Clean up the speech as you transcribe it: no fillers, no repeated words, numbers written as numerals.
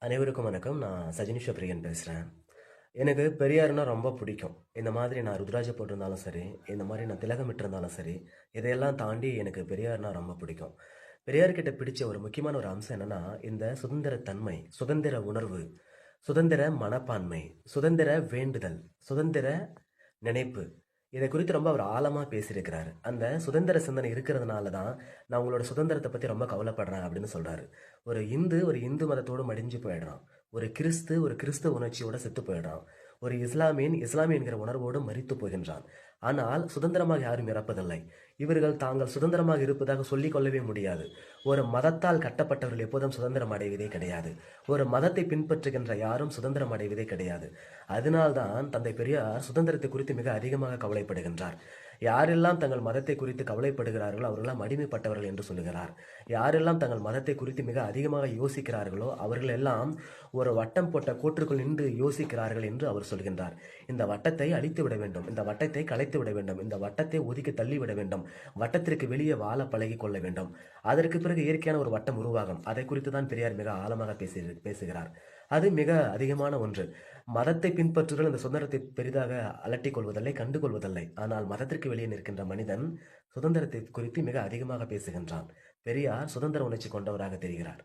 அனைவருக்கும் வணக்கம். நான் சஜினிஷா பிரியன் பேசுகிறேன். எனக்கு பெரியார்னா ரொம்ப பிடிக்கும். இந்த மாதிரி நான் ருத்ராட்சம் போட்டிருந்தாலும் சரி, இந்த மாதிரி நான் திலகமிட்டிருந்தாலும் சரி, இதையெல்லாம் தாண்டி எனக்கு பெரியார்னா ரொம்ப பிடிக்கும். பெரியார்கிட்ட பிடிச்ச ஒரு முக்கியமான ஒரு அம்சம் என்னன்னா, இந்த சுதந்திர தன்மை, சுதந்திர உணர்வு, சுதந்திர மனப்பான்மை, சுதந்திர வேண்டுதல், சுதந்திர நினைப்பு. இதை குறித்து ரொம்ப அவர் ஆழமா பேசியிருக்கிறாரு. அந்த சுதந்திர சிந்தனை இருக்கிறதுனால தான், நான் உங்களோட சுதந்திரத்த பத்தி ரொம்ப கவலைப்படுறேன் அப்படின்னு சொல்றாரு. ஒரு இந்து மதத்தோடு மடிஞ்சு போயிடுறான். ஒரு கிறிஸ்துவ உணர்ச்சியோட செத்து போயிடுறான். ஒரு இஸ்லாமிய என்கிற உணர்வோடு மரித்து போகின்றான். ஆனால் சுதந்திரமாக யாரும் இறப்பதில்லை. இவர்கள் தாங்கள் சுதந்திரமாக இருப்பதாக சொல்லிக் கொள்ளவே முடியாது. ஒரு மதத்தால் கட்டப்பட்டவர்கள் எப்போதும் சுதந்திரம் அடைவதே கிடையாது. ஒரு மதத்தை பின்பற்றுகின்ற யாரும் சுதந்திரம் அடைவதே கிடையாது. அதனால்தான் தந்தை பெரியார் சுதந்திரத்தை குறித்து மிக அதிகமாக கவலைப்படுகின்றார். யாரெல்லாம் தங்கள் மதத்தை குறித்து கவலைப்படுகிறார்களோ அவர்களெல்லாம் அடிமைப்பட்டவர்கள் என்று சொல்லுகிறார். யாரெல்லாம் தங்கள் மதத்தை குறித்து மிக அதிகமாக யோசிக்கிறார்களோ அவர்கள் எல்லாம் ஒரு வட்டம் போட்ட கோற்றுக்குள் நின்று யோசிக்கிறார்கள் என்று அவர் சொல்கின்றார். இந்த வட்டத்தை அழித்து விட வேண்டும், இந்த வட்டத்தை கலைத்து விட வேண்டும், இந்த வட்டத்தை ஒதுக்கி தள்ளிவிட வேண்டும், வட்டத்திற்கு வெளியே வாழ பழகி கொள்ள வேண்டும். அதற்கு பிறகு இயற்கையான ஒரு வட்டம் உருவாகும். அதை குறித்து தான் பெரியார் மிக ஆழமாக பேசுகிறார். அது மிக அதிகமான ஒன்று. மதத்தை பின்பற்றுதல் இந்த சுதந்திரத்தை பெரிதாக அலட்டிக் கொள்வதில்லை, கண்டுகொள்வதில்லை. ஆனால் மதத்திற்கு வெளியே நிற்கின்ற மனிதன் சுதந்திரத்தை குறித்து மிக அதிகமாக பேசுகின்றான். பெரியார் சுதந்திர உணர்ச்சி கொண்டவராக தெரிகிறார்.